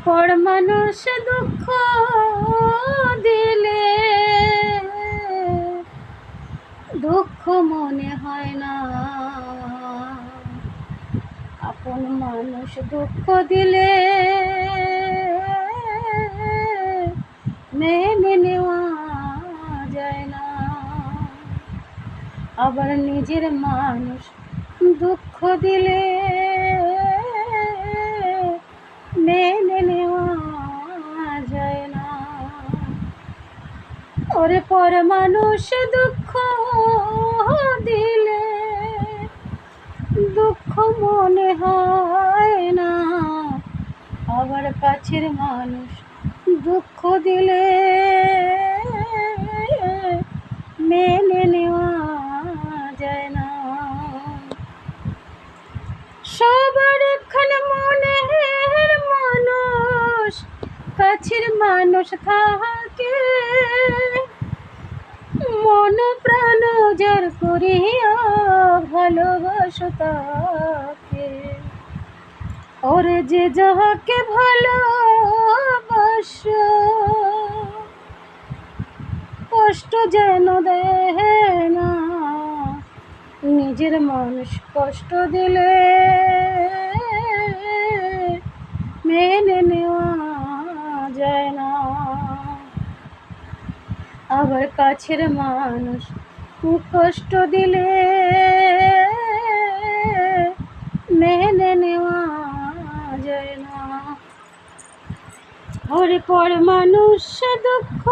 পর মানুষ দুঃখ দিলে দুঃখ মনে হয় না, আপন মানুষ দুঃখ দিলে মেনে নেওয়া যায় না। আবার নিজের মানুষ দুঃখ দিলে মেনে নেওয়া যায় না। ওরে পর মানুষ দুঃখ দিলে দুঃখ মনে হয় না, আবার কাছের মানুষ দুঃখ দিলে মেনে নেওয়া যায় না। সবার এখানে মনের মানুষ কাছের মানুষ থাকে, মন প্রাণ যার করিয়া ভালোবাসো তাকে। ওরে যে যাহাকে ভালোবাসো কষ্ট যেন দেয় না, নিজের মানুষ কষ্ট দিলে মেনে নেওয়া যায় না। আবার কাছের মানুষ কষ্ট দিলে মেনে নেওয়া যায় না। ওরে পর মানুষ দুঃখ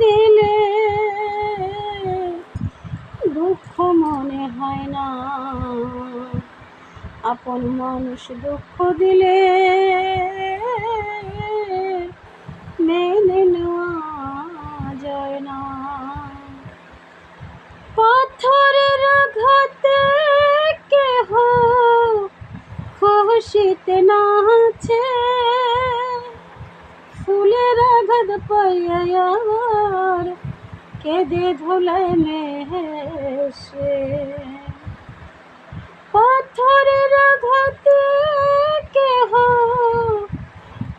দিলে দুঃখ মনে হয় না, আপন মানুষ দুঃখ দিলে মেনে নেওয়া যায় না। পাথরের আঘাতে কেহ খুশিতে নাচে, ফুলের আঘাত পাইয়া কেঁদে ধুলায় মেশে। পাথরের আঘাতে কেহ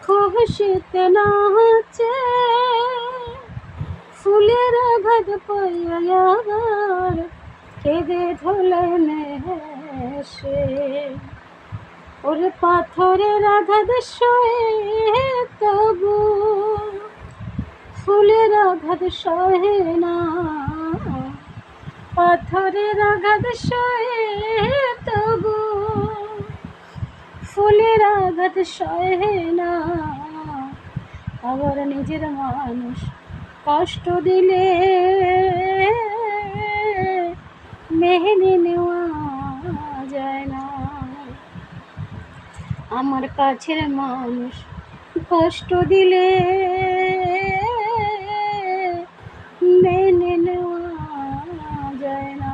খুশিতে নাচে, ফুলের আঘাত পাইয়া কেঁদে ধুলায় মেশে। ওরে পাথরের আঘাত সয়ে তবু ফুলের আঘাত সহে না, পাথরের আঘাত সয়ে তবু ফুলের আঘাত সহে না। আবার নিজের মানুষ কষ্ট দিলে মেনে নেওয়া যায় না। আমার কাছের মানুষ কষ্ট দিলে মেনে নেওয়া যায় না।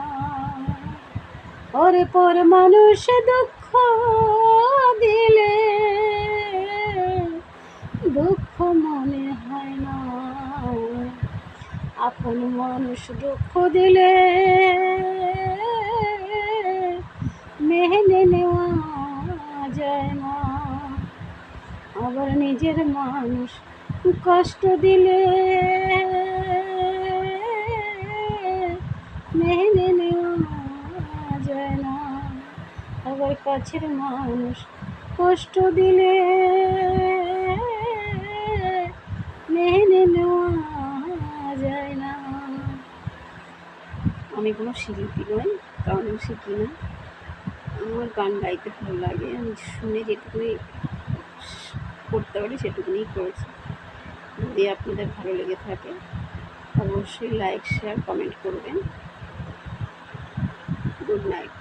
ওরে পর মানুষ দুঃখ দিলে দুঃখ মনে হয় না, আপন মানুষ দুঃখ দিলে মেনে নেওয়া যায় না। আবার নিজের মানুষ কষ্ট দিলে মেনে নেওয়া যায় না। আবার কাছের মানুষ কষ্ট দিলে মেনে নেওয়া যায় না। আমি কোনো শিল্পী নই, কারণ আমি শিখি না। আমার গান গাইতে ভালো লাগে, আমি শুনে যেটুকুনি করতে পারি সেটুকুনি করেছি। যদি আপনাদের ভালো লেগে থাকে অবশ্যই লাইক শেয়ার কমেন্ট করবেন। Good night.